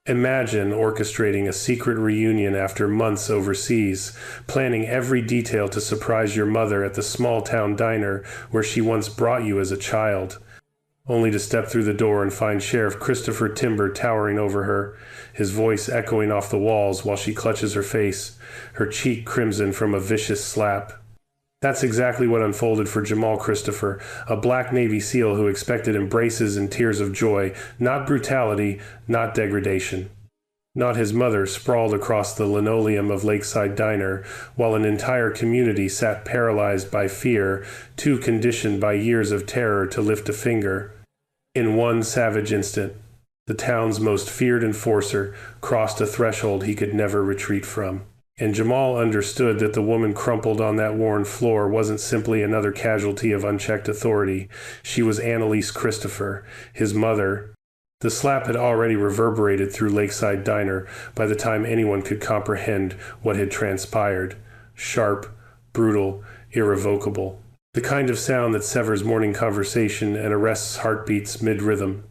Imagine orchestrating a secret reunion after months overseas, planning every detail to surprise your mother at the small town diner where she once brought you as a child, only to step through the door and find Sheriff Christopher Timber towering over her, his voice echoing off the walls while she clutches her face, her cheek crimson from a vicious slap. That's exactly what unfolded for Jamal Christopher, a black Navy SEAL who expected embraces and tears of joy, not brutality, not degradation. Not his mother sprawled across the linoleum of Lakeside Diner, while an entire community sat paralyzed by fear, too conditioned by years of terror to lift a finger. In one savage instant, the town's most feared enforcer crossed a threshold he could never retreat from. And Jamal understood that the woman crumpled on that worn floor wasn't simply another casualty of unchecked authority. She was Annalise Christopher, his mother. The slap had already reverberated through Lakeside Diner by the time anyone could comprehend what had transpired. Sharp, brutal, irrevocable. The kind of sound that severs morning conversation and arrests heartbeats mid-rhythm.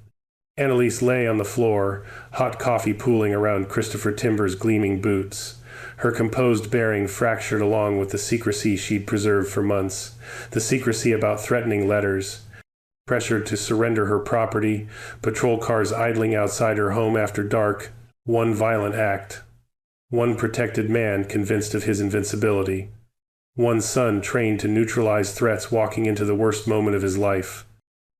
Annalise lay on the floor, hot coffee pooling around Christopher Timber's gleaming boots. Her composed bearing fractured along with the secrecy she'd preserved for months, the secrecy about threatening letters, pressured to surrender her property, patrol cars idling outside her home after dark, one violent act, one protected man convinced of his invincibility, one son trained to neutralize threats walking into the worst moment of his life.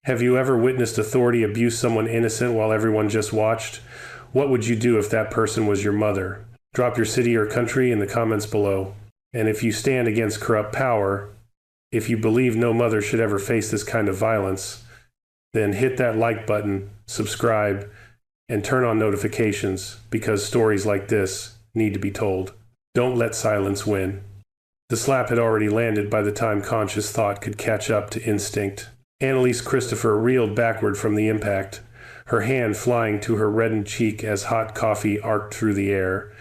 Have you ever witnessed authority abuse someone innocent while everyone just watched? What would you do if that person was your mother? Drop your city or country in the comments below. And if you stand against corrupt power, if you believe no mother should ever face this kind of violence, then hit that like button, subscribe, and turn on notifications, because stories like this need to be told. Don't let silence win. The slap had already landed by the time conscious thought could catch up to instinct. Annalise Christopher reeled backward from the impact, her hand flying to her reddened cheek as hot coffee arced through the air,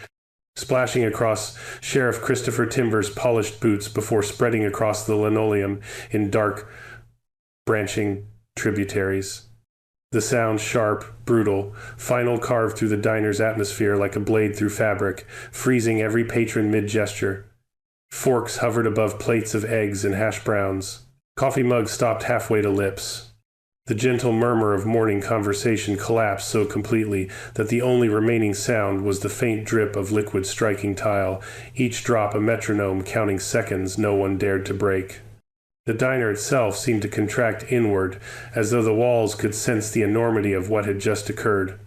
splashing across Sheriff Christopher Timber's polished boots before spreading across the linoleum in dark, branching tributaries. The sound sharp, brutal, final carved through the diner's atmosphere like a blade through fabric, freezing every patron mid-gesture. Forks hovered above plates of eggs and hash browns. Coffee mugs stopped halfway to lips. The gentle murmur of morning conversation collapsed so completely that the only remaining sound was the faint drip of liquid striking tile, each drop a metronome counting seconds no one dared to break. The diner itself seemed to contract inward, as though the walls could sense the enormity of what had just occurred.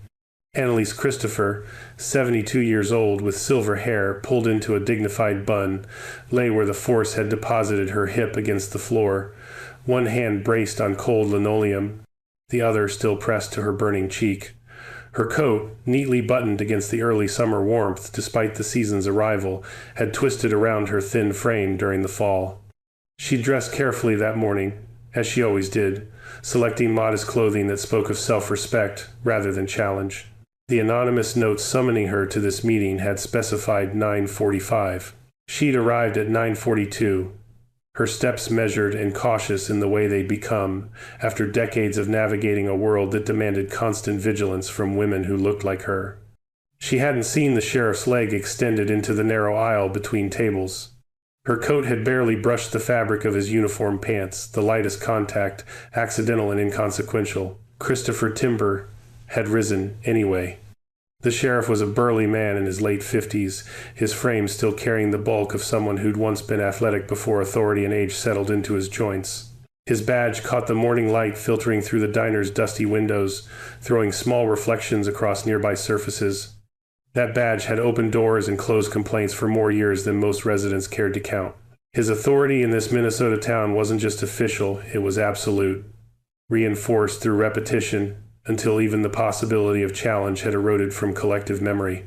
Annalise Christopher, 72 years old with silver hair pulled into a dignified bun, lay where the force had deposited her hip against the floor, one hand braced on cold linoleum, the other still pressed to her burning cheek. Her coat, neatly buttoned against the early summer warmth despite the season's arrival, had twisted around her thin frame during the fall. She dressed carefully that morning, as she always did, selecting modest clothing that spoke of self-respect rather than challenge. The anonymous note summoning her to this meeting had specified 9:45. She'd arrived at 9:42, her steps measured and cautious in the way they'd become after decades of navigating a world that demanded constant vigilance from women who looked like her. She hadn't seen the sheriff's leg extended into the narrow aisle between tables. Her coat had barely brushed the fabric of his uniform pants, the lightest contact, accidental and inconsequential. Christopher Timber had risen anyway. The sheriff was a burly man in his late 50s, his frame still carrying the bulk of someone who'd once been athletic before authority and age settled into his joints. His badge caught the morning light filtering through the diner's dusty windows, throwing small reflections across nearby surfaces. That badge had opened doors and closed complaints for more years than most residents cared to count. His authority in this Minnesota town wasn't just official, it was absolute, reinforced through repetition, until even the possibility of challenge had eroded from collective memory.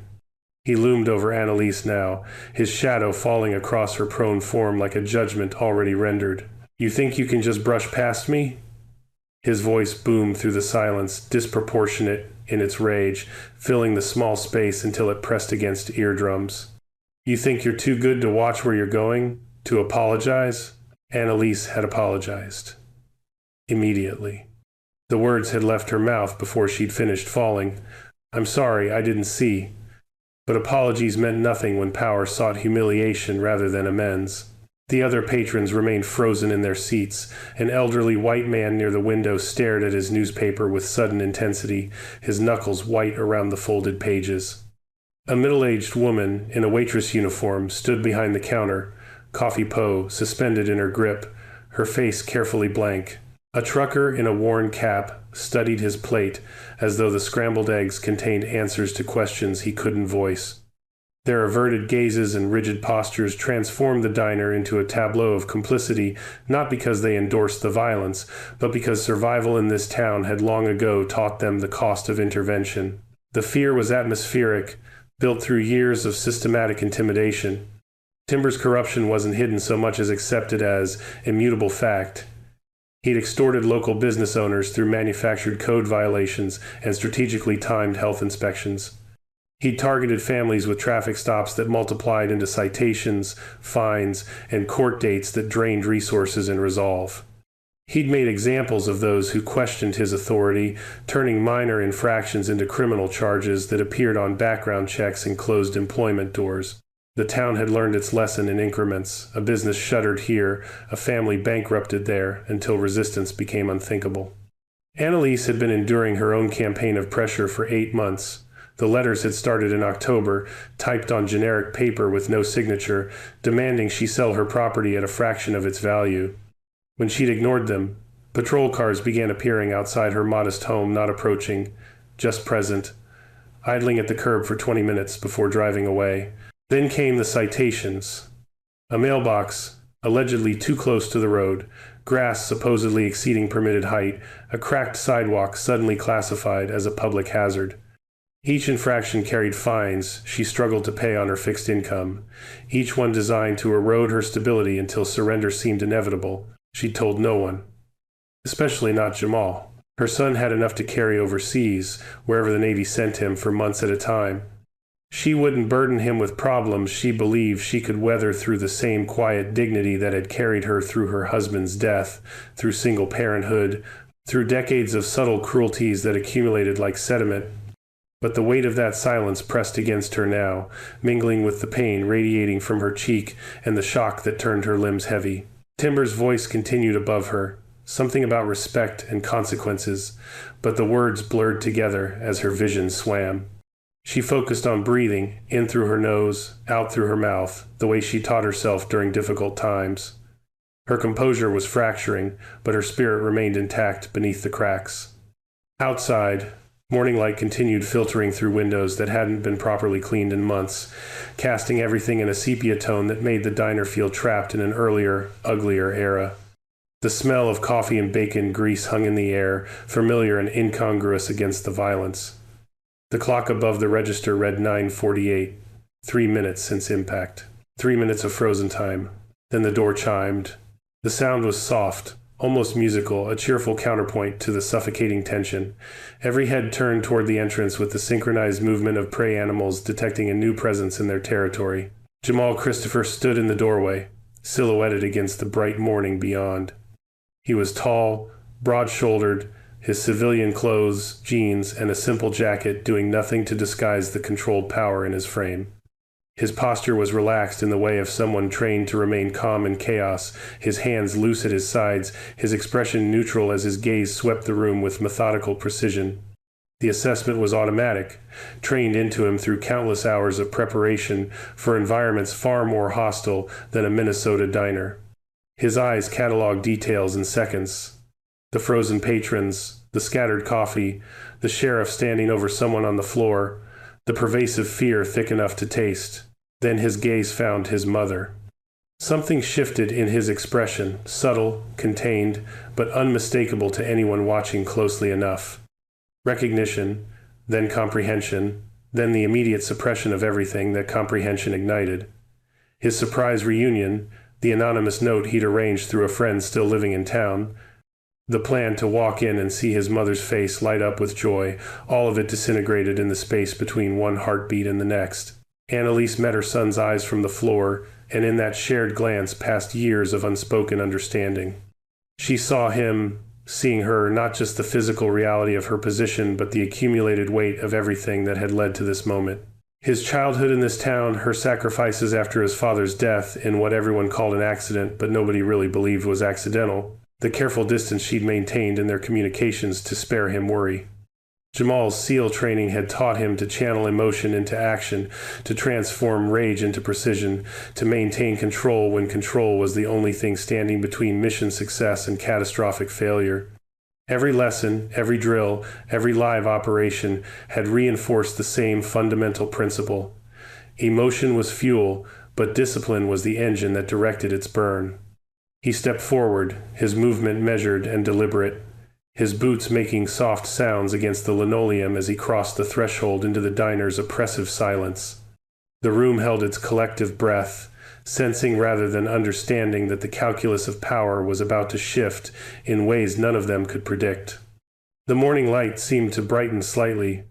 He loomed over Annalise now, his shadow falling across her prone form like a judgment already rendered. "You think you can just brush past me?" His voice boomed through the silence, disproportionate in its rage, filling the small space until it pressed against eardrums. "You think you're too good to watch where you're going? To apologize?" Annalise had apologized. Immediately. The words had left her mouth before she'd finished falling, "I'm sorry, I didn't see." But apologies meant nothing when power sought humiliation rather than amends. The other patrons remained frozen in their seats. An elderly white man near the window stared at his newspaper with sudden intensity, his knuckles white around the folded pages. A middle-aged woman in a waitress uniform stood behind the counter, coffee pot suspended in her grip, her face carefully blank. A trucker in a worn cap studied his plate as though the scrambled eggs contained answers to questions he couldn't voice. Their averted gazes and rigid postures transformed the diner into a tableau of complicity, not because they endorsed the violence, but because survival in this town had long ago taught them the cost of intervention. The fear was atmospheric, built through years of systematic intimidation. Timber's corruption wasn't hidden so much as accepted as immutable fact. He'd extorted local business owners through manufactured code violations and strategically timed health inspections. He'd targeted families with traffic stops that multiplied into citations, fines, and court dates that drained resources and resolve. He'd made examples of those who questioned his authority, turning minor infractions into criminal charges that appeared on background checks and closed employment doors. The town had learned its lesson in increments. A business shuttered here, a family bankrupted there, until resistance became unthinkable. Annalise had been enduring her own campaign of pressure for 8 months. The letters had started in October, typed on generic paper with no signature, demanding she sell her property at a fraction of its value. When she'd ignored them, patrol cars began appearing outside her modest home, not approaching, just present, idling at the curb for 20 minutes before driving away. Then came the citations. A mailbox, allegedly too close to the road, grass supposedly exceeding permitted height, a cracked sidewalk suddenly classified as a public hazard. Each infraction carried fines she struggled to pay on her fixed income, each one designed to erode her stability until surrender seemed inevitable. She'd told no one, especially not Jamal. Her son had enough to carry overseas, wherever the Navy sent him, for months at a time. She wouldn't burden him with problems she believed she could weather through the same quiet dignity that had carried her through her husband's death, through single parenthood, through decades of subtle cruelties that accumulated like sediment. But the weight of that silence pressed against her now, mingling with the pain radiating from her cheek and the shock that turned her limbs heavy. Timber's voice continued above her, something about respect and consequences, but the words blurred together as her vision swam. She focused on breathing, in through her nose, out through her mouth, the way she taught herself during difficult times. Her composure was fracturing, but her spirit remained intact beneath the cracks. Outside, morning light continued filtering through windows that hadn't been properly cleaned in months, casting everything in a sepia tone that made the diner feel trapped in an earlier, uglier era. The smell of coffee and bacon grease hung in the air, familiar and incongruous against the violence. The clock above the register read 9:48, 3 minutes since impact. 3 minutes of frozen time. Then the door chimed. The sound was soft, almost musical, a cheerful counterpoint to the suffocating tension. Every head turned toward the entrance with the synchronized movement of prey animals detecting a new presence in their territory. Jamal Christopher stood in the doorway, silhouetted against the bright morning beyond. He was tall, broad-shouldered, his civilian clothes, jeans, and a simple jacket doing nothing to disguise the controlled power in his frame. His posture was relaxed in the way of someone trained to remain calm in chaos, his hands loose at his sides, his expression neutral as his gaze swept the room with methodical precision. The assessment was automatic, trained into him through countless hours of preparation for environments far more hostile than a Minnesota diner. His eyes cataloged details in seconds. The frozen patrons, the scattered coffee, the sheriff standing over someone on the floor, the pervasive fear thick enough to taste. Then his gaze found his mother. Something shifted in his expression, subtle, contained, but unmistakable to anyone watching closely enough. Recognition, then comprehension, then the immediate suppression of everything that comprehension ignited. His surprise reunion, the anonymous note he'd arranged through a friend still living in town, the plan to walk in and see his mother's face light up with joy, all of it disintegrated in the space between one heartbeat and the next. Annalise met her son's eyes from the floor, and in that shared glance passed years of unspoken understanding. She saw him, seeing her not just the physical reality of her position, but the accumulated weight of everything that had led to this moment. His childhood in this town, her sacrifices after his father's death in what everyone called an accident, but nobody really believed was accidental, the careful distance she'd maintained in their communications to spare him worry. Jamal's SEAL training had taught him to channel emotion into action, to transform rage into precision, to maintain control when control was the only thing standing between mission success and catastrophic failure. Every lesson, every drill, every live operation had reinforced the same fundamental principle. Emotion was fuel, but discipline was the engine that directed its burn. He stepped forward, his movement measured and deliberate, his boots making soft sounds against the linoleum as he crossed the threshold into the diner's oppressive silence. The room held its collective breath, sensing rather than understanding that the calculus of power was about to shift in ways none of them could predict. The morning light seemed to brighten slightly,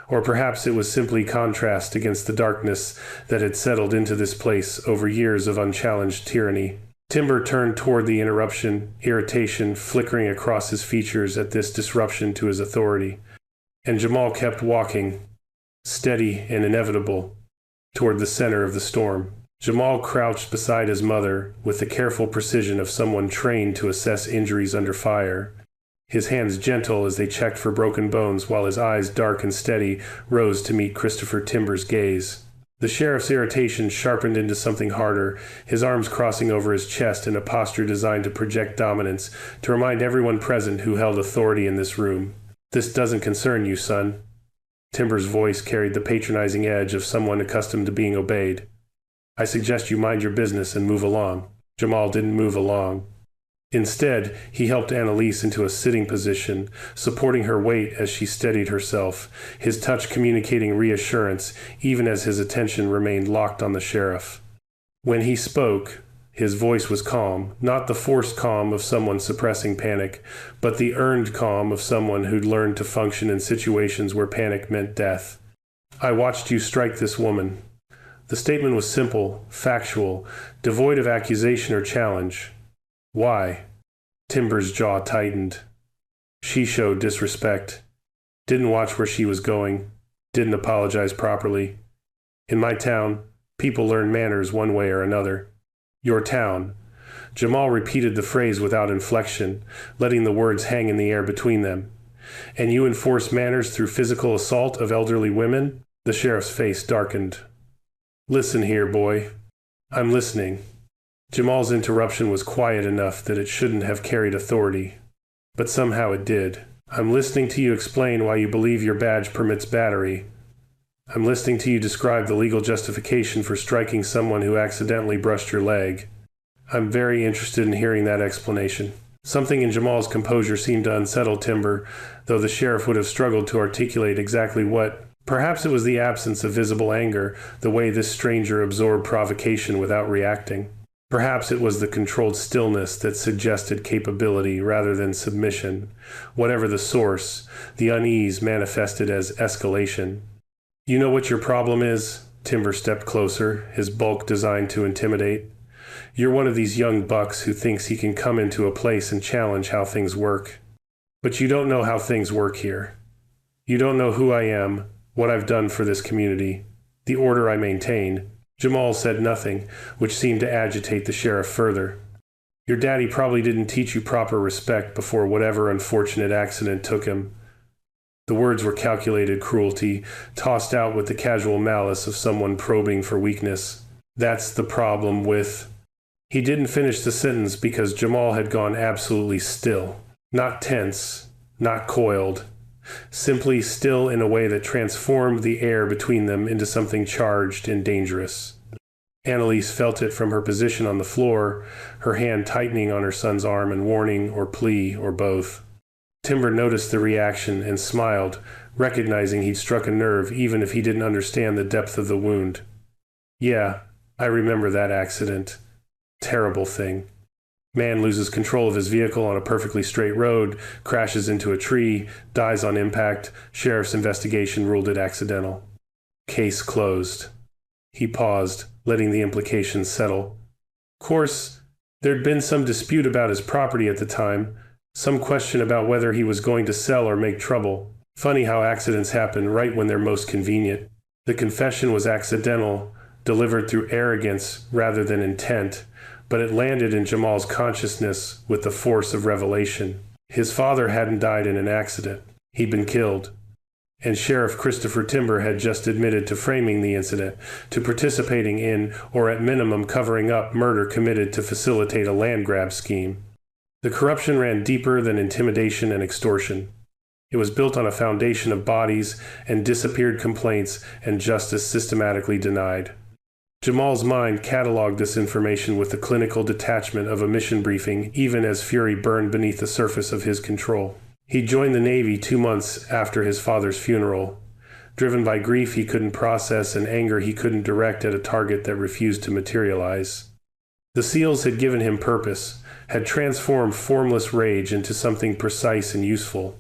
or perhaps it was simply contrast against the darkness that had settled into this place over years of unchallenged tyranny. Timber turned toward the interruption, irritation flickering across his features at this disruption to his authority. And Jamal kept walking, steady and inevitable, toward the center of the storm. Jamal crouched beside his mother with the careful precision of someone trained to assess injuries under fire, his hands gentle as they checked for broken bones while his eyes, dark and steady, rose to meet Christopher Timber's gaze. The sheriff's irritation sharpened into something harder, his arms crossing over his chest in a posture designed to project dominance, to remind everyone present who held authority in this room. "This doesn't concern you, son." Timber's voice carried the patronizing edge of someone accustomed to being obeyed. "I suggest you mind your business and move along." Jamal didn't move along. Instead, he helped Annalise into a sitting position, supporting her weight as she steadied herself, his touch communicating reassurance even as his attention remained locked on the sheriff. When he spoke, his voice was calm, not the forced calm of someone suppressing panic, but the earned calm of someone who'd learned to function in situations where panic meant death. "I watched you strike this woman." The statement was simple, factual, devoid of accusation or challenge. "Why?" Timber's jaw tightened. "She showed disrespect. Didn't watch where she was going. Didn't apologize properly. In my town, people learn manners one way or another." "Your town." Jamal repeated the phrase without inflection, letting the words hang in the air between them. "And you enforce manners through physical assault of elderly women?" The sheriff's face darkened. "Listen here, boy." "I'm listening." Jamal's interruption was quiet enough that it shouldn't have carried authority. But somehow it did. "I'm listening to you explain why you believe your badge permits battery. I'm listening to you describe the legal justification for striking someone who accidentally brushed your leg. I'm very interested in hearing that explanation." Something in Jamal's composure seemed to unsettle Timber, though the sheriff would have struggled to articulate exactly what. Perhaps it was the absence of visible anger, the way this stranger absorbed provocation without reacting. Perhaps it was the controlled stillness that suggested capability rather than submission. Whatever the source, the unease manifested as escalation. "You know what your problem is?" Timber stepped closer, his bulk designed to intimidate. "You're one of these young bucks who thinks he can come into a place and challenge how things work. But you don't know how things work here. You don't know who I am, what I've done for this community, the order I maintain." Jamal said nothing, which seemed to agitate the sheriff further. "Your daddy probably didn't teach you proper respect before whatever unfortunate accident took him." The words were calculated cruelty, tossed out with the casual malice of someone probing for weakness. "That's the problem with—" He didn't finish the sentence because Jamal had gone absolutely still. Not tense, not coiled. Simply still in a way that transformed the air between them into something charged and dangerous. Annalise felt it from her position on the floor, her hand tightening on her son's arm in warning or plea or both. Timber noticed the reaction and smiled, recognizing he'd struck a nerve even if he didn't understand the depth of the wound. "Yeah, I remember that accident. Terrible thing. Man loses control of his vehicle on a perfectly straight road, crashes into a tree, dies on impact. Sheriff's investigation ruled it accidental. Case closed." He paused, letting the implications settle. "Course, there'd been some dispute about his property at the time. Some question about whether he was going to sell or make trouble. Funny how accidents happen right when they're most convenient. The confession was accidental, delivered through arrogance rather than intent, but it landed in Jamal's consciousness with the force of revelation. His father hadn't died in an accident. He'd been killed. And Sheriff Christopher Timber had just admitted to framing the incident, to participating in, or at minimum covering up, murder committed to facilitate a land grab scheme. The corruption ran deeper than intimidation and extortion. It was built on a foundation of bodies and disappeared complaints and justice systematically denied. Jamal's mind cataloged this information with the clinical detachment of a mission briefing, even as fury burned beneath the surface of his control. He joined the Navy 2 months after his father's funeral, driven by grief he couldn't process and anger he couldn't direct at a target that refused to materialize. The SEALs had given him purpose, had transformed formless rage into something precise and useful.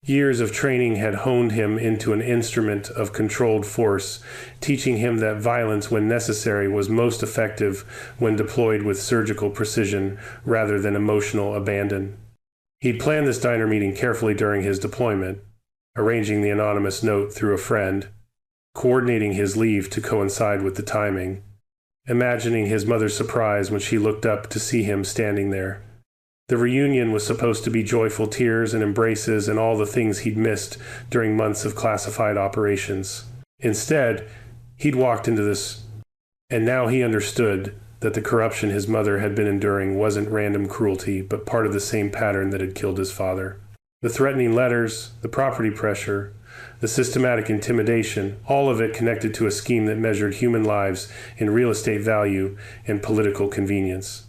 Years of training had honed him into an instrument of controlled force, teaching him that violence when necessary was most effective when deployed with surgical precision rather than emotional abandon. He'd planned this diner meeting carefully during his deployment, arranging the anonymous note through a friend, coordinating his leave to coincide with the timing, imagining his mother's surprise when she looked up to see him standing there. The reunion was supposed to be joyful tears and embraces and all the things he'd missed during months of classified operations. Instead, he'd walked into this, and now he understood that the corruption his mother had been enduring wasn't random cruelty, but part of the same pattern that had killed his father. The threatening letters, the property pressure, the systematic intimidation, all of it connected to a scheme that measured human lives in real estate value and political convenience.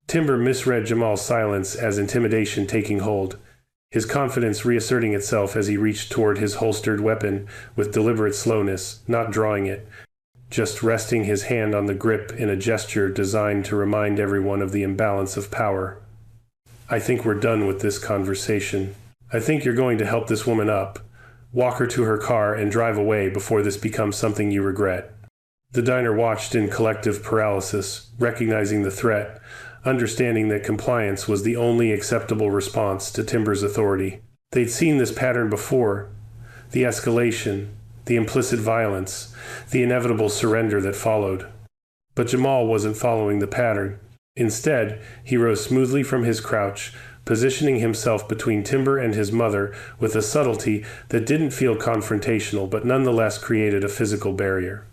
Timber misread Jamal's silence as intimidation taking hold, his confidence reasserting itself as he reached toward his holstered weapon with deliberate slowness, not drawing it, just resting his hand on the grip in a gesture designed to remind everyone of the imbalance of power. "I think we're done with this conversation. I think you're going to help this woman up, walk her to her car, and drive away before this becomes something you regret." The diner watched in collective paralysis, recognizing the threat, understanding that compliance was the only acceptable response to Timber's authority. They'd seen this pattern before: the escalation, the implicit violence, the inevitable surrender that followed. But Jamal wasn't following the pattern. Instead, he rose smoothly from his crouch, positioning himself between Timber and his mother with a subtlety that didn't feel confrontational but nonetheless created a physical barrier.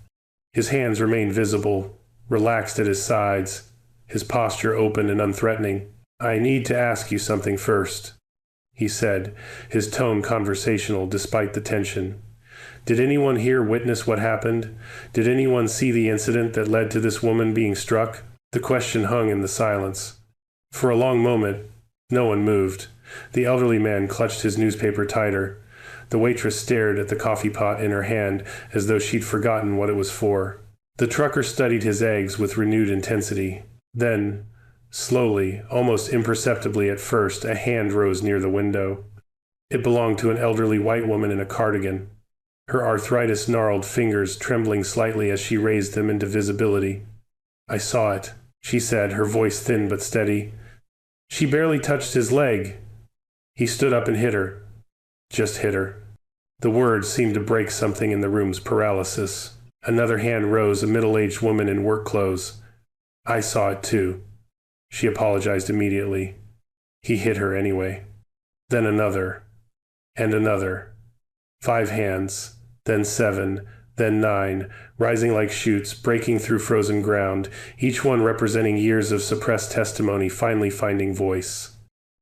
His hands remained visible, relaxed at his sides, his posture open and unthreatening. "I need to ask you something first," he said, his tone conversational despite the tension. "Did anyone here witness what happened? Did anyone see the incident that led to this woman being struck?" The question hung in the silence. For a long moment, no one moved. The elderly man clutched his newspaper tighter. The waitress stared at the coffee pot in her hand as though she'd forgotten what it was for. The trucker studied his eggs with renewed intensity. Then, slowly, almost imperceptibly at first, a hand rose near the window. It belonged to an elderly white woman in a cardigan, her arthritis-gnarled fingers trembling slightly as she raised them into visibility. "I saw it," she said, her voice thin but steady. "She barely touched his leg." He stood up and hit her. Just hit her. The words seemed to break something in the room's paralysis. Another hand rose, a middle-aged woman in work clothes. "I saw it too." She apologized immediately. He hit her anyway. Then another. And another. 5 hands. Then 7. Then 9. Rising like chutes, breaking through frozen ground, each one representing years of suppressed testimony finally finding voice.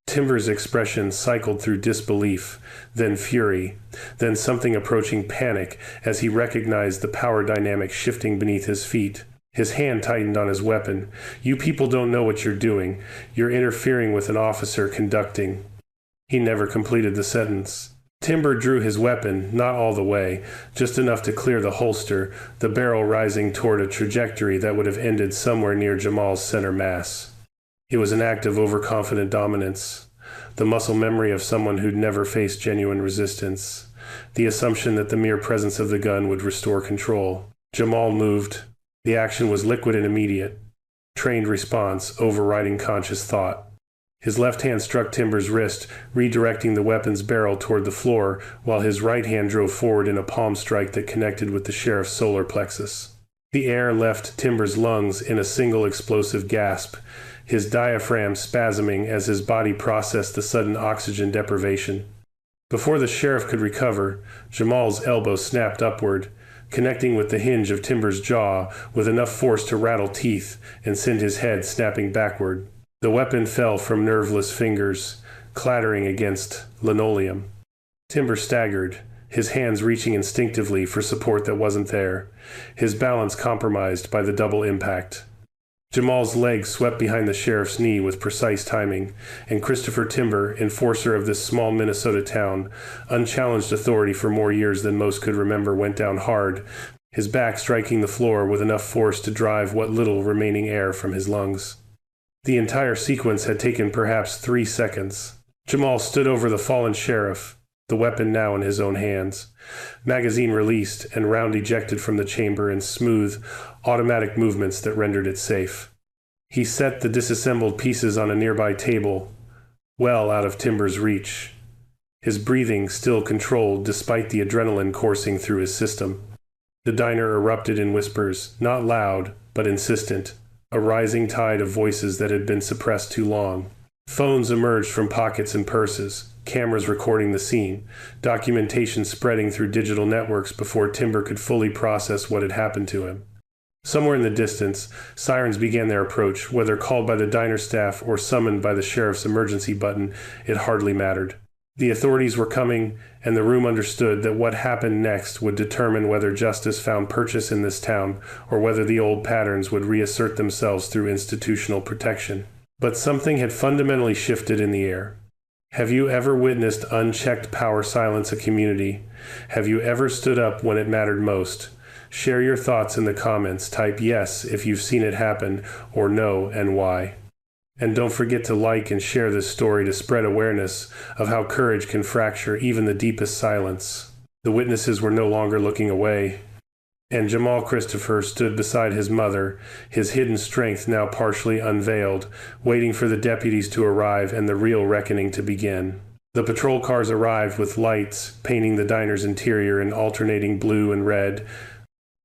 Timber's expression cycled through disbelief, then fury, then something approaching panic as he recognized the power dynamic shifting beneath his feet. His hand tightened on his weapon. "You people don't know what you're doing. You're interfering with an officer conducting." He never completed the sentence. Timber drew his weapon, not all the way, just enough to clear the holster, the barrel rising toward a trajectory that would have ended somewhere near Jamal's center mass. It was an act of overconfident dominance, the muscle memory of someone who'd never faced genuine resistance, the assumption that the mere presence of the gun would restore control. Jamal moved. The action was liquid and immediate. Trained response, overriding conscious thought. His left hand struck Timber's wrist, redirecting the weapon's barrel toward the floor, while his right hand drove forward in a palm strike that connected with the sheriff's solar plexus. The air left Timber's lungs in a single explosive gasp, his diaphragm spasming as his body processed the sudden oxygen deprivation. Before the sheriff could recover, Jamal's elbow snapped upward, connecting with the hinge of Timber's jaw with enough force to rattle teeth and send his head snapping backward. The weapon fell from nerveless fingers, clattering against linoleum. Timber staggered, his hands reaching instinctively for support that wasn't there, his balance compromised by the double impact. Jamal's leg swept behind the sheriff's knee with precise timing, and Christopher Timber, enforcer of this small Minnesota town, unchallenged authority for more years than most could remember, went down hard, his back striking the floor with enough force to drive what little remaining air from his lungs. The entire sequence had taken perhaps 3 seconds. Jamal stood over the fallen sheriff, the weapon now in his own hands. Magazine released and round ejected from the chamber in smooth, automatic movements that rendered it safe. He set the disassembled pieces on a nearby table, well out of Timber's reach, his breathing still controlled despite the adrenaline coursing through his system. The diner erupted in whispers, not loud, but insistent, a rising tide of voices that had been suppressed too long. Phones emerged from pockets and purses, cameras recording the scene, documentation spreading through digital networks before Timber could fully process what had happened to him. Somewhere in the distance, sirens began their approach, whether called by the diner staff or summoned by the sheriff's emergency button, it hardly mattered. The authorities were coming, and the room understood that what happened next would determine whether justice found purchase in this town or whether the old patterns would reassert themselves through institutional protection. But something had fundamentally shifted in the air. Have you ever witnessed unchecked power silence a community? Have you ever stood up when it mattered most? Share your thoughts in the comments. Type yes if you've seen it happen, or no and why. And don't forget to like and share this story to spread awareness of how courage can fracture even the deepest silence. The witnesses were no longer looking away, and Jamal Christopher stood beside his mother, his hidden strength now partially unveiled, waiting for the deputies to arrive and the real reckoning to begin. The patrol cars arrived with lights painting the diner's interior in alternating blue and red,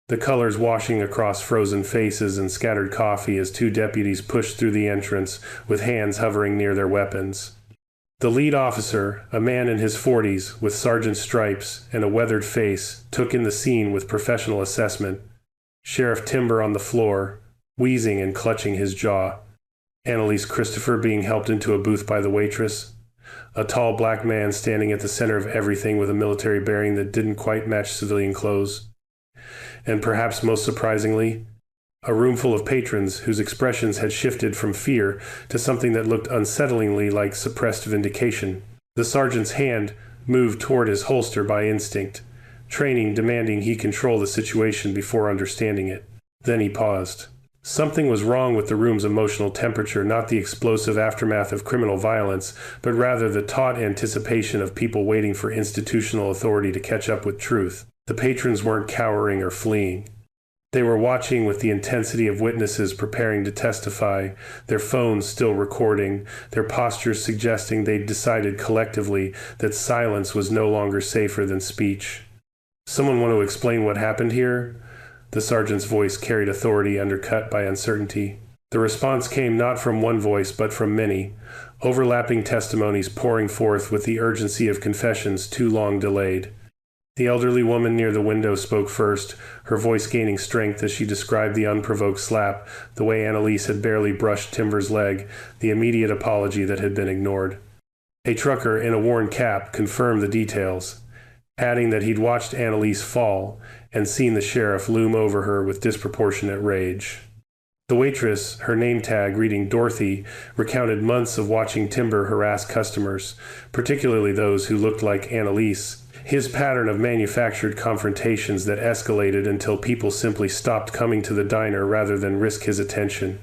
the colors washing across frozen faces and scattered coffee as 2 deputies pushed through the entrance with hands hovering near their weapons. The lead officer, a man in his 40s with sergeant stripes and a weathered face, took in the scene with professional assessment. Sheriff Timber on the floor, wheezing and clutching his jaw. Annalise Christopher being helped into a booth by the waitress. A tall black man standing at the center of everything with a military bearing that didn't quite match civilian clothes. And perhaps most surprisingly, a room full of patrons whose expressions had shifted from fear to something that looked unsettlingly like suppressed vindication. The sergeant's hand moved toward his holster by instinct, training demanding he control the situation before understanding it. Then he paused. Something was wrong with the room's emotional temperature, not the explosive aftermath of criminal violence, but rather the taut anticipation of people waiting for institutional authority to catch up with truth. The patrons weren't cowering or fleeing. They were watching with the intensity of witnesses preparing to testify, their phones still recording, their postures suggesting they'd decided collectively that silence was no longer safer than speech. "Someone want to explain what happened here?" The sergeant's voice carried authority undercut by uncertainty. The response came not from one voice but from many, overlapping testimonies pouring forth with the urgency of confessions too long delayed. The elderly woman near the window spoke first, her voice gaining strength as she described the unprovoked slap, the way Annalise had barely brushed Timber's leg, the immediate apology that had been ignored. A trucker in a worn cap confirmed the details, adding that he'd watched Annalise fall and seen the sheriff loom over her with disproportionate rage. The waitress, her name tag reading Dorothy, recounted months of watching Timber harass customers, particularly those who looked like Annalise, his pattern of manufactured confrontations that escalated until people simply stopped coming to the diner rather than risk his attention.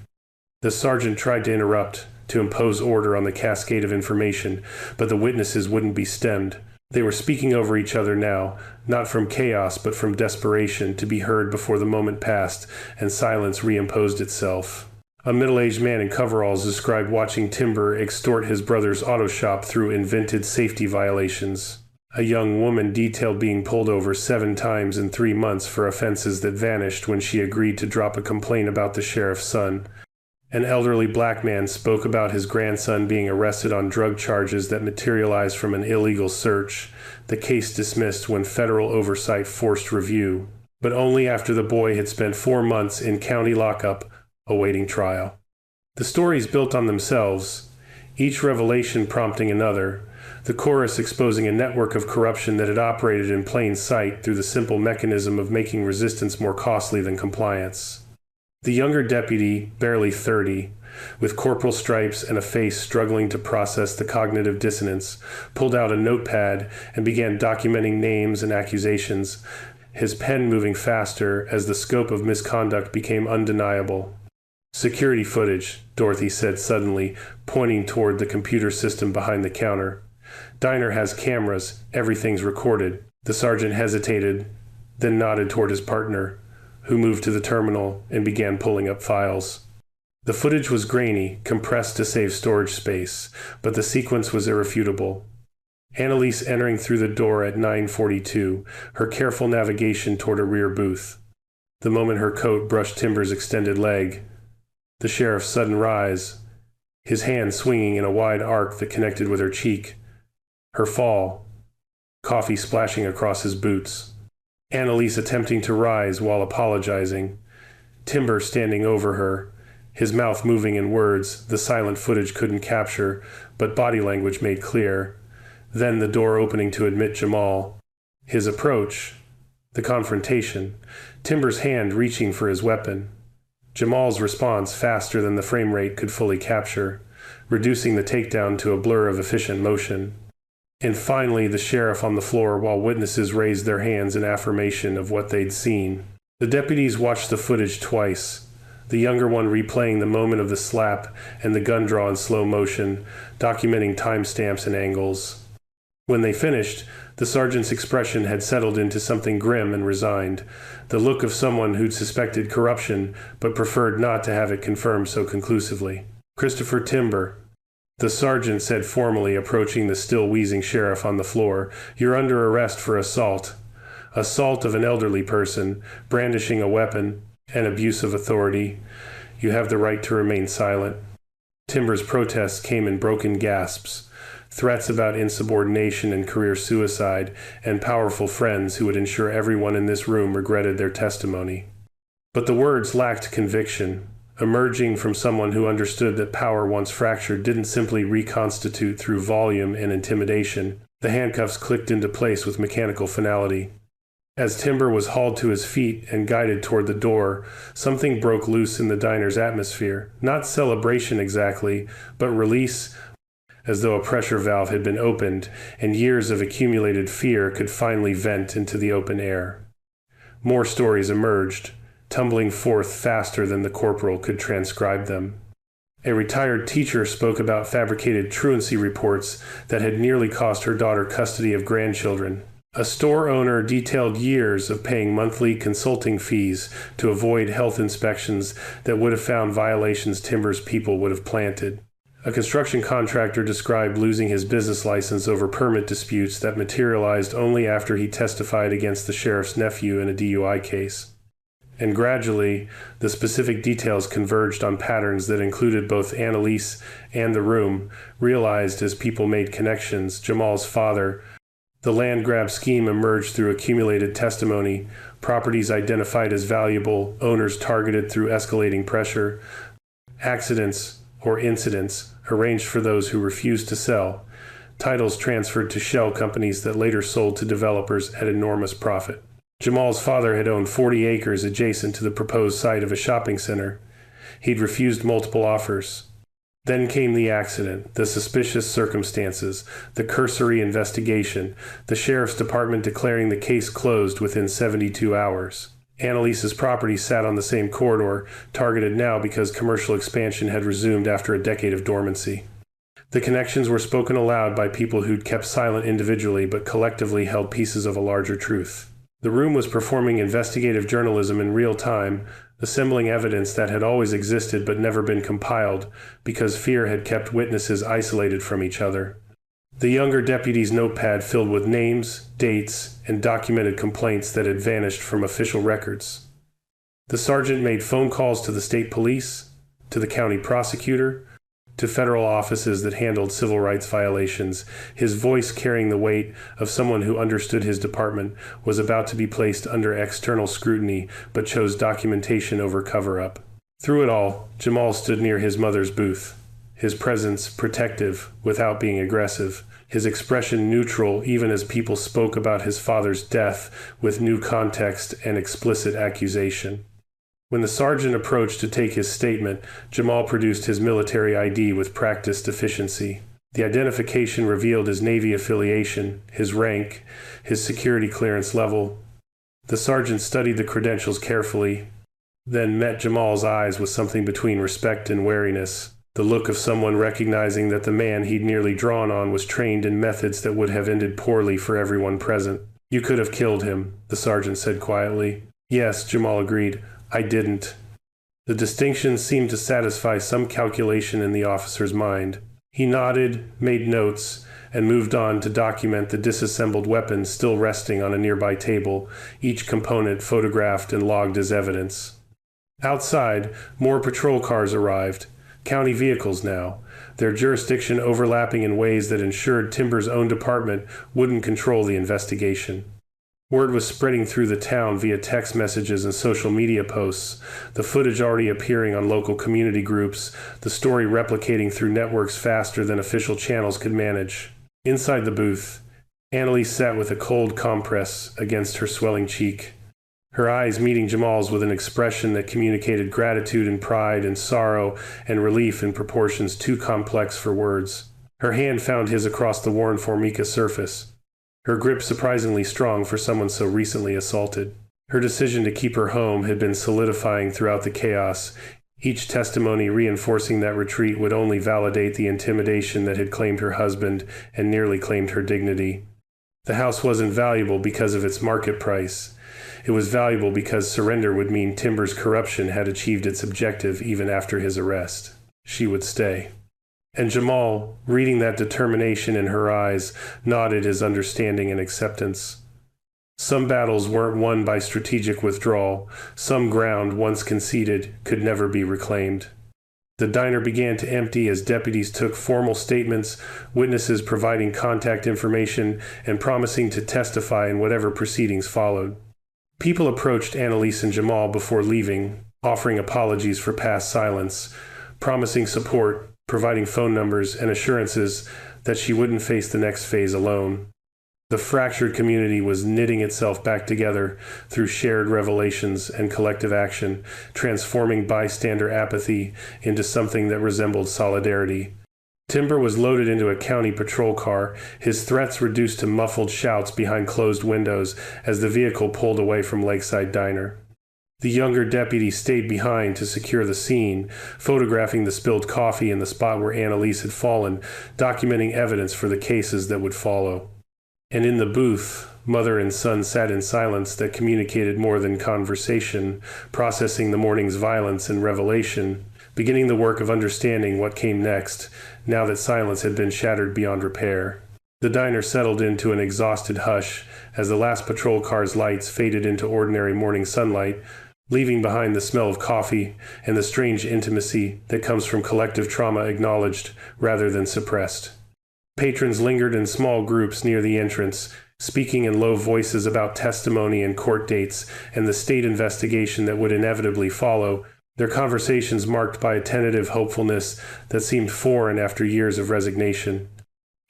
The sergeant tried to interrupt, to impose order on the cascade of information, but the witnesses wouldn't be stemmed. They were speaking over each other now, not from chaos but from desperation, to be heard before the moment passed and silence reimposed itself. A middle-aged man in coveralls described watching Timber extort his brother's auto shop through invented safety violations. A young woman detailed being pulled over 7 times in 3 months for offenses that vanished when she agreed to drop a complaint about the sheriff's son. An elderly black man spoke about his grandson being arrested on drug charges that materialized from an illegal search, the case dismissed when federal oversight forced review, but only after the boy had spent 4 months in county lockup awaiting trial. The stories built on themselves, each revelation prompting another, the chorus exposing a network of corruption that had operated in plain sight through the simple mechanism of making resistance more costly than compliance. The younger deputy, barely 30, with corporal stripes and a face struggling to process the cognitive dissonance, pulled out a notepad and began documenting names and accusations, his pen moving faster as the scope of misconduct became undeniable. "Security footage," Dorothy said suddenly, pointing toward the computer system behind the counter. "Diner has cameras. Everything's recorded." The sergeant hesitated, then nodded toward his partner, who moved to the terminal and began pulling up files. The footage was grainy, compressed to save storage space, but the sequence was irrefutable. Annalise entering through the door at 9:42, her careful navigation toward a rear booth. The moment her coat brushed Timber's extended leg. The sheriff's sudden rise, his hand swinging in a wide arc that connected with her cheek. Her fall, coffee splashing across his boots. Annalise attempting to rise while apologizing. Timber standing over her, his mouth moving in words the silent footage couldn't capture, but body language made clear. Then the door opening to admit Jamal. His approach, the confrontation, Timber's hand reaching for his weapon. Jamal's response faster than the frame rate could fully capture, reducing the takedown to a blur of efficient motion. And finally the sheriff on the floor while witnesses raised their hands in affirmation of what they'd seen. The deputies watched the footage twice, the younger one replaying the moment of the slap and the gun draw in slow motion, documenting timestamps and angles. When they finished, the sergeant's expression had settled into something grim and resigned, the look of someone who'd suspected corruption but preferred not to have it confirmed so conclusively. "Christopher Timber," the sergeant said formally, approaching the still wheezing sheriff on the floor, "you're under arrest for assault. Assault of an elderly person, brandishing a weapon, and abuse of authority. You have the right to remain silent." Timber's protests came in broken gasps. Threats about insubordination and career suicide, and powerful friends who would ensure everyone in this room regretted their testimony. But the words lacked conviction, emerging from someone who understood that power once fractured didn't simply reconstitute through volume and intimidation. The handcuffs clicked into place with mechanical finality. As Timber was hauled to his feet and guided toward the door, something broke loose in the diner's atmosphere. Not celebration exactly, but release, as though a pressure valve had been opened, and years of accumulated fear could finally vent into the open air. More stories emerged, tumbling forth faster than the corporal could transcribe them. A retired teacher spoke about fabricated truancy reports that had nearly cost her daughter custody of grandchildren. A store owner detailed years of paying monthly consulting fees to avoid health inspections that would have found violations Timber's people would have planted. A construction contractor described losing his business license over permit disputes that materialized only after he testified against the sheriff's nephew in a DUI case. And gradually, the specific details converged on patterns that included both Annalise and the room, realized as people made connections. Jamal's father. The land grab scheme emerged through accumulated testimony, properties identified as valuable, owners targeted through escalating pressure, accidents or incidents arranged for those who refused to sell, titles transferred to shell companies that later sold to developers at enormous profit. Jamal's father had owned 40 acres adjacent to the proposed site of a shopping center. He'd refused multiple offers. Then came the accident, the suspicious circumstances, the cursory investigation, the sheriff's department declaring the case closed within 72 hours. Annalise's property sat on the same corridor, targeted now because commercial expansion had resumed after a decade of dormancy. The connections were spoken aloud by people who'd kept silent individually but collectively held pieces of a larger truth. The room was performing investigative journalism in real time, assembling evidence that had always existed but never been compiled, because fear had kept witnesses isolated from each other. The younger deputy's notepad filled with names, dates, and documented complaints that had vanished from official records. The sergeant made phone calls to the state police, to the county prosecutor, to federal offices that handled civil rights violations. His voice, carrying the weight of someone who understood his department, was about to be placed under external scrutiny, but chose documentation over cover-up. Through it all, Jamal stood near his mother's booth, his presence protective without being aggressive, his expression neutral even as people spoke about his father's death with new context and explicit accusation. When the sergeant approached to take his statement, Jamal produced his military ID with practiced efficiency. The identification revealed his Navy affiliation, his rank, his security clearance level. The sergeant studied the credentials carefully, then met Jamal's eyes with something between respect and wariness, the look of someone recognizing that the man he'd nearly drawn on was trained in methods that would have ended poorly for everyone present. "You could have killed him," the sergeant said quietly. "Yes," Jamal agreed. "I didn't." The distinction seemed to satisfy some calculation in the officer's mind. He nodded, made notes, and moved on to document the disassembled weapons still resting on a nearby table, each component photographed and logged as evidence. Outside, more patrol cars arrived, county vehicles now, their jurisdiction overlapping in ways that ensured Timber's own department wouldn't control the investigation. Word was spreading through the town via text messages and social media posts, the footage already appearing on local community groups, the story replicating through networks faster than official channels could manage. Inside the booth, Annalise sat with a cold compress against her swelling cheek, her eyes meeting Jamal's with an expression that communicated gratitude and pride and sorrow and relief in proportions too complex for words. Her hand found his across the worn Formica surface, her grip surprisingly strong for someone so recently assaulted. Her decision to keep her home had been solidifying throughout the chaos, each testimony reinforcing that retreat would only validate the intimidation that had claimed her husband and nearly claimed her dignity. The house wasn't valuable because of its market price. It was valuable because surrender would mean Timber's corruption had achieved its objective even after his arrest. She would stay. And Jamal, reading that determination in her eyes, nodded his understanding and acceptance. Some battles weren't won by strategic withdrawal. Some ground, once conceded, could never be reclaimed. The diner began to empty as deputies took formal statements, witnesses providing contact information, and promising to testify in whatever proceedings followed. People approached Annalise and Jamal before leaving, offering apologies for past silence, promising support, providing phone numbers and assurances that she wouldn't face the next phase alone. The fractured community was knitting itself back together through shared revelations and collective action, transforming bystander apathy into something that resembled solidarity. Timber was loaded into a county patrol car, his threats reduced to muffled shouts behind closed windows as the vehicle pulled away from Lakeside Diner. The younger deputy stayed behind to secure the scene, photographing the spilled coffee in the spot where Annalise had fallen, documenting evidence for the cases that would follow. And in the booth, mother and son sat in silence that communicated more than conversation, processing the morning's violence and revelation, beginning the work of understanding what came next, now that silence had been shattered beyond repair. The diner settled into an exhausted hush as the last patrol car's lights faded into ordinary morning sunlight, leaving behind the smell of coffee and the strange intimacy that comes from collective trauma acknowledged rather than suppressed. Patrons lingered in small groups near the entrance, speaking in low voices about testimony and court dates and the state investigation that would inevitably follow, their conversations marked by a tentative hopefulness that seemed foreign after years of resignation.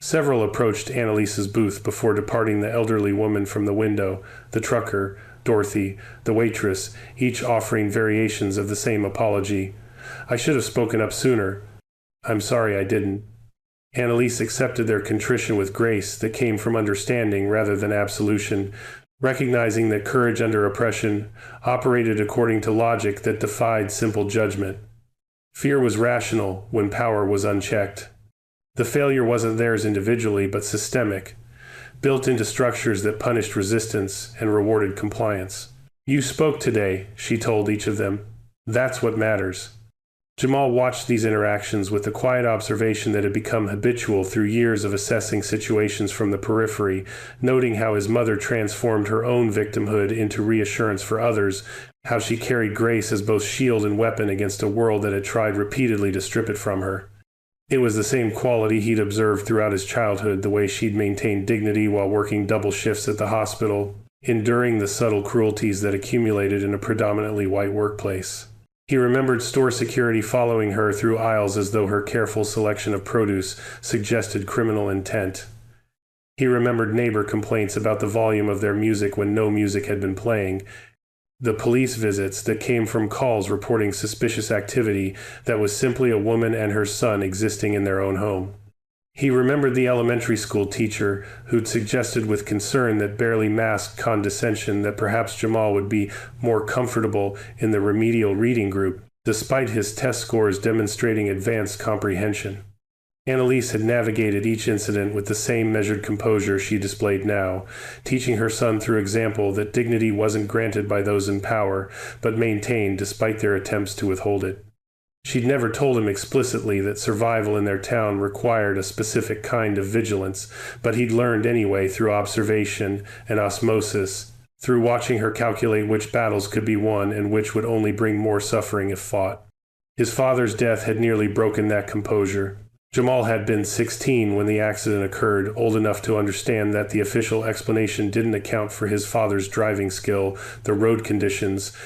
Several approached Annalise's booth before departing, the elderly woman from the window, the trucker, Dorothy, the waitress, each offering variations of the same apology. "I should have spoken up sooner. I'm sorry I didn't." Annalise accepted their contrition with grace that came from understanding rather than absolution, recognizing that courage under oppression operated according to logic that defied simple judgment. Fear was rational when power was unchecked. The failure wasn't theirs individually, but systemic. built into structures that punished resistance and rewarded compliance. "You spoke today," she told each of them. "That's what matters." Jamal watched these interactions with the quiet observation that had become habitual through years of assessing situations from the periphery, noting how his mother transformed her own victimhood into reassurance for others, how she carried grace as both shield and weapon against a world that had tried repeatedly to strip it from her. It was the same quality he'd observed throughout his childhood, the way she'd maintained dignity while working double shifts at the hospital, enduring the subtle cruelties that accumulated in a predominantly white workplace. He remembered store security following her through aisles as though her careful selection of produce suggested criminal intent. He remembered neighbor complaints about the volume of their music when no music had been playing, the police visits that came from calls reporting suspicious activity that was simply a woman and her son existing in their own home. He remembered the elementary school teacher who'd suggested with concern that barely masked condescension that perhaps Jamal would be more comfortable in the remedial reading group, despite his test scores demonstrating advanced comprehension. Annalise had navigated each incident with the same measured composure she displayed now, teaching her son through example that dignity wasn't granted by those in power, but maintained despite their attempts to withhold it. She'd never told him explicitly that survival in their town required a specific kind of vigilance, but he'd learned anyway through observation and osmosis, through watching her calculate which battles could be won and which would only bring more suffering if fought. His father's death had nearly broken that composure. Jamal had been 16 when the accident occurred, old enough to understand that the official explanation didn't account for his father's driving skill, the road conditions,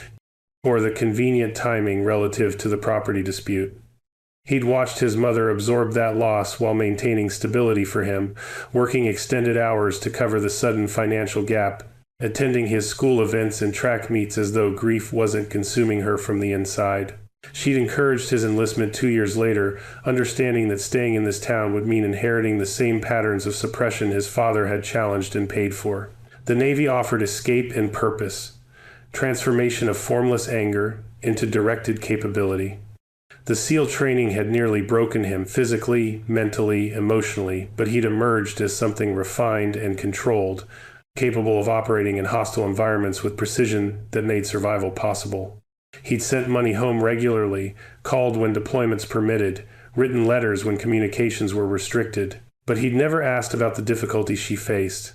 or the convenient timing relative to the property dispute. He'd watched his mother absorb that loss while maintaining stability for him, working extended hours to cover the sudden financial gap, attending his school events and track meets as though grief wasn't consuming her from the inside. She'd encouraged his enlistment 2 years later, understanding that staying in this town would mean inheriting the same patterns of suppression his father had challenged and paid for. The Navy offered escape and purpose, transformation of formless anger into directed capability. The SEAL training had nearly broken him physically, mentally, emotionally, but he'd emerged as something refined and controlled, capable of operating in hostile environments with precision that made survival possible. He'd sent money home regularly, called when deployments permitted, written letters when communications were restricted, but he'd never asked about the difficulties she faced,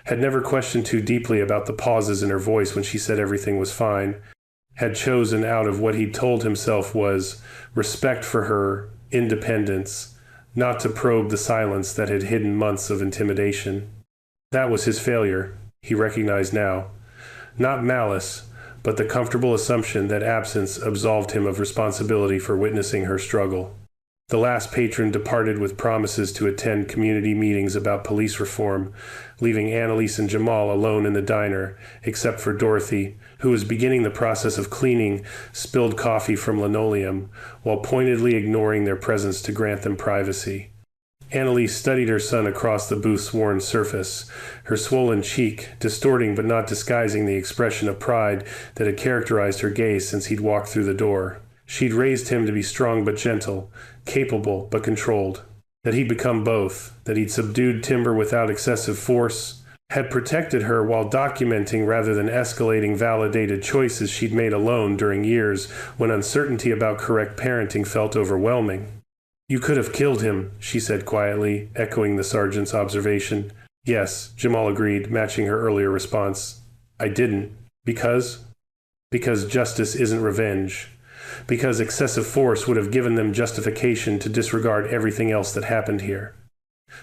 had never questioned too deeply about the pauses in her voice when she said everything was fine, had chosen out of what he'd told himself was respect for her, independence, not to probe the silence that had hidden months of intimidation. That was his failure, he recognized now. Not malice, but the comfortable assumption that absence absolved him of responsibility for witnessing her struggle. The last patron departed with promises to attend community meetings about police reform, leaving Annalise and Jamal alone in the diner, except for Dorothy, who was beginning the process of cleaning spilled coffee from linoleum, while pointedly ignoring their presence to grant them privacy. Annalise studied her son across the booth's worn surface, her swollen cheek distorting but not disguising the expression of pride that had characterized her gaze since he'd walked through the door. She'd raised him to be strong but gentle, capable but controlled. That he'd become both, that he'd subdued Timber without excessive force, had protected her while documenting rather than escalating validated choices she'd made alone during years when uncertainty about correct parenting felt overwhelming. "You could have killed him," she said quietly, echoing the sergeant's observation. "Yes," Jamal agreed, matching her earlier response. "I didn't. Because? Because justice isn't revenge. Because excessive force would have given them justification to disregard everything else that happened here.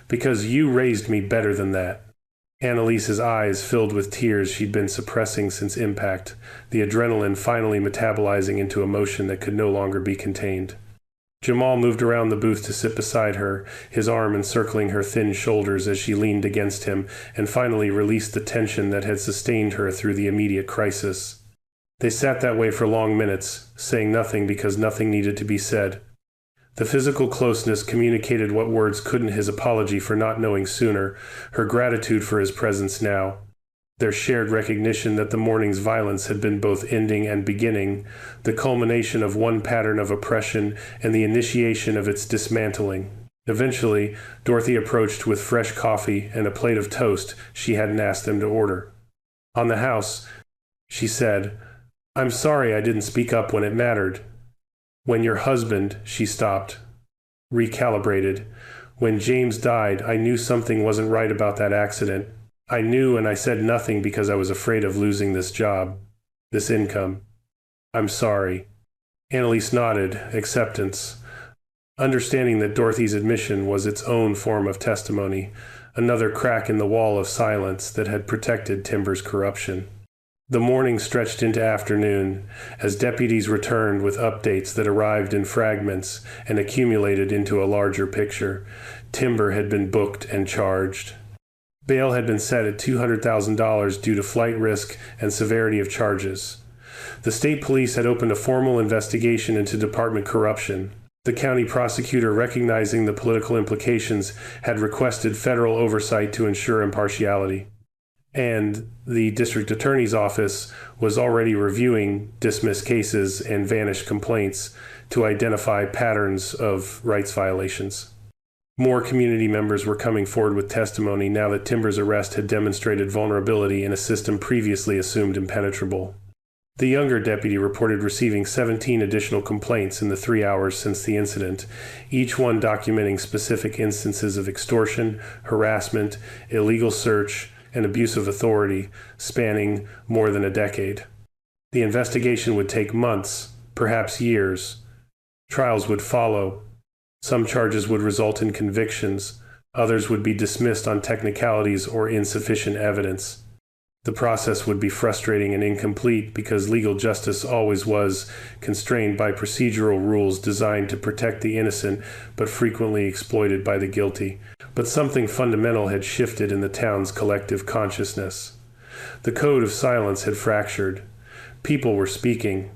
Because you raised me better than that." Annalise's eyes filled with tears she'd been suppressing since impact, the adrenaline finally metabolizing into emotion that could no longer be contained. Jamal moved around the booth to sit beside her, his arm encircling her thin shoulders as she leaned against him, and finally released the tension that had sustained her through the immediate crisis. They sat that way for long minutes, saying nothing because nothing needed to be said. The physical closeness communicated what words couldn't: his apology for not knowing sooner, her gratitude for his presence now. Their shared recognition that the morning's violence had been both ending and beginning, the culmination of one pattern of oppression and the initiation of its dismantling. Eventually, Dorothy approached with fresh coffee and a plate of toast she hadn't asked them to order. On the house, she said, "I'm sorry I didn't speak up when it mattered. When your husband," she stopped, recalibrated. "When James died, I knew something wasn't right about that accident. I knew, and I said nothing because I was afraid of losing this job, this income. I'm sorry." Annalise nodded, acceptance, understanding that Dorothy's admission was its own form of testimony, another crack in the wall of silence that had protected Timbers' corruption. The morning stretched into afternoon as deputies returned with updates that arrived in fragments and accumulated into a larger picture. Timber had been booked and charged. Bail had been set at $200,000 due to flight risk and severity of charges. The state police had opened a formal investigation into department corruption. The county prosecutor, recognizing the political implications, had requested federal oversight to ensure impartiality. And the district attorney's office was already reviewing dismissed cases and vanished complaints to identify patterns of rights violations. More community members were coming forward with testimony now that Timbers' arrest had demonstrated vulnerability in a system previously assumed impenetrable. The younger deputy reported receiving 17 additional complaints in the 3 hours since the incident, each one documenting specific instances of extortion, harassment, illegal search, and abuse of authority, spanning more than a decade. The investigation would take months, perhaps years. Trials would follow. Some charges would result in convictions, others would be dismissed on technicalities or insufficient evidence. The process would be frustrating and incomplete because legal justice always was constrained by procedural rules designed to protect the innocent but frequently exploited by the guilty. But something fundamental had shifted in the town's collective consciousness. The code of silence had fractured. People were speaking.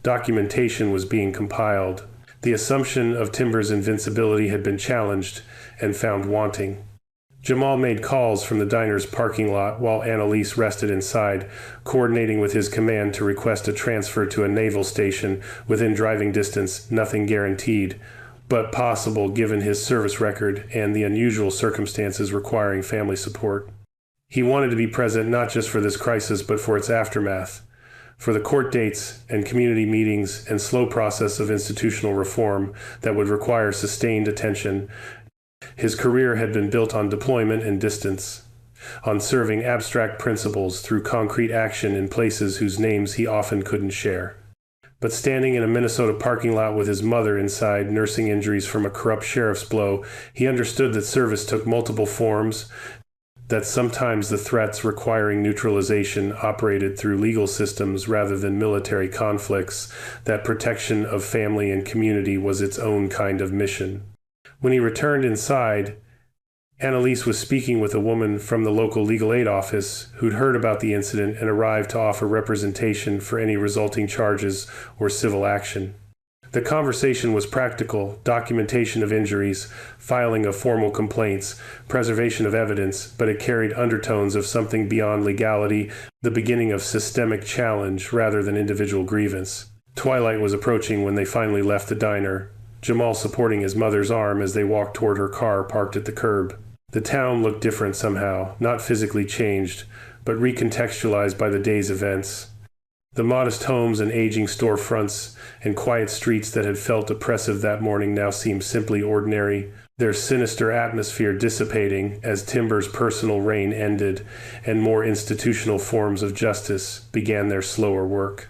Documentation was being compiled. The assumption of Timbers' invincibility had been challenged and found wanting. Jamal made calls from the diner's parking lot while Annalise rested inside, coordinating with his command to request a transfer to a naval station within driving distance, nothing guaranteed, but possible given his service record and the unusual circumstances requiring family support. He wanted to be present not just for this crisis but for its aftermath, for the court dates and community meetings and slow process of institutional reform that would require sustained attention. His career had been built on deployment and distance, on serving abstract principles through concrete action in places whose names he often couldn't share. But standing in a Minnesota parking lot with his mother inside, nursing injuries from a corrupt sheriff's blow, he understood that service took multiple forms, that sometimes the threats requiring neutralization operated through legal systems rather than military conflicts, that protection of family and community was its own kind of mission. When he returned inside, Annalise was speaking with a woman from the local legal aid office who'd heard about the incident and arrived to offer representation for any resulting charges or civil action. The conversation was practical: documentation of injuries, filing of formal complaints, preservation of evidence, but it carried undertones of something beyond legality, the beginning of systemic challenge rather than individual grievance. Twilight was approaching when they finally left the diner, Jamal supporting his mother's arm as they walked toward her car parked at the curb. The town looked different somehow, not physically changed, but recontextualized by the day's events. The modest homes and aging storefronts and quiet streets that had felt oppressive that morning now seemed simply ordinary, their sinister atmosphere dissipating as Timbers' personal reign ended and more institutional forms of justice began their slower work.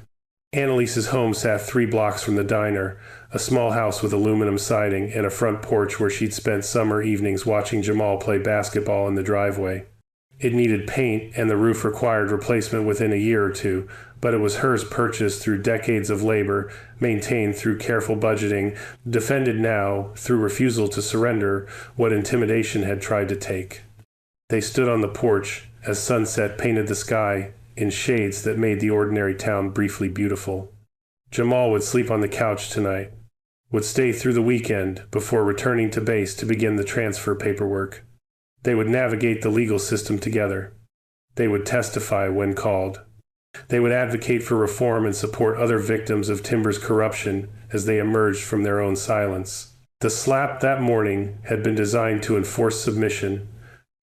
Annalise's home sat 3 blocks from the diner, a small house with aluminum siding and a front porch where she'd spent summer evenings watching Jamal play basketball in the driveway. It needed paint and the roof required replacement within a year or two, but it was hers purchased through decades of labor, maintained through careful budgeting, defended now through refusal to surrender what intimidation had tried to take. They stood on the porch as sunset painted the sky in shades that made the ordinary town briefly beautiful. Jamal would sleep on the couch tonight, would stay through the weekend before returning to base to begin the transfer paperwork. They would navigate the legal system together. They would testify when called. They would advocate for reform and support other victims of Timbers' corruption as they emerged from their own silence. The slap that morning had been designed to enforce submission,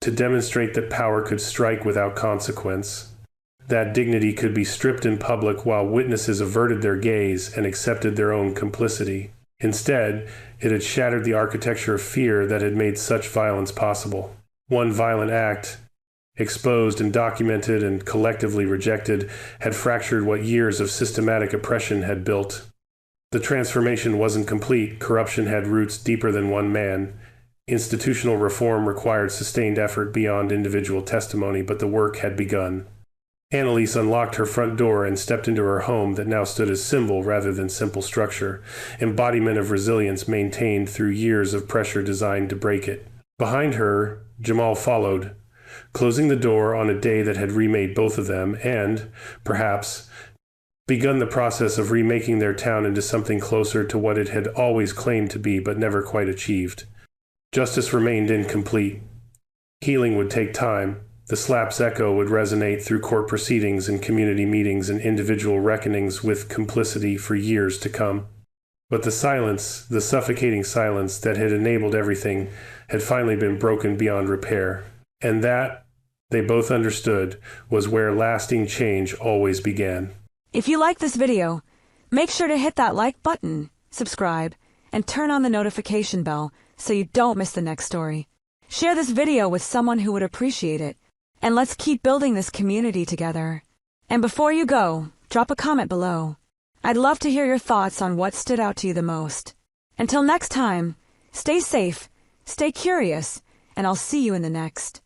to demonstrate that power could strike without consequence, that dignity could be stripped in public while witnesses averted their gaze and accepted their own complicity. Instead, it had shattered the architecture of fear that had made such violence possible. One violent act, exposed and documented and collectively rejected, had fractured what years of systematic oppression had built. The transformation wasn't complete. Corruption had roots deeper than one man. Institutional reform required sustained effort beyond individual testimony, but the work had begun. Annalise unlocked her front door and stepped into her home that now stood as symbol rather than simple structure, embodiment of resilience maintained through years of pressure designed to break it. Behind her, Jamal followed, closing the door on a day that had remade both of them and, perhaps, begun the process of remaking their town into something closer to what it had always claimed to be but never quite achieved. Justice remained incomplete. Healing would take time. The slap's echo would resonate through court proceedings and community meetings and individual reckonings with complicity for years to come. But the silence, the suffocating silence that had enabled everything, had finally been broken beyond repair. And that, they both understood, was where lasting change always began. If you like this video, make sure to hit that like button, subscribe, and turn on the notification bell so you don't miss the next story. Share this video with someone who would appreciate it. And let's keep building this community together. And before you go, drop a comment below. I'd love to hear your thoughts on what stood out to you the most. Until next time, stay safe, stay curious, and I'll see you in the next.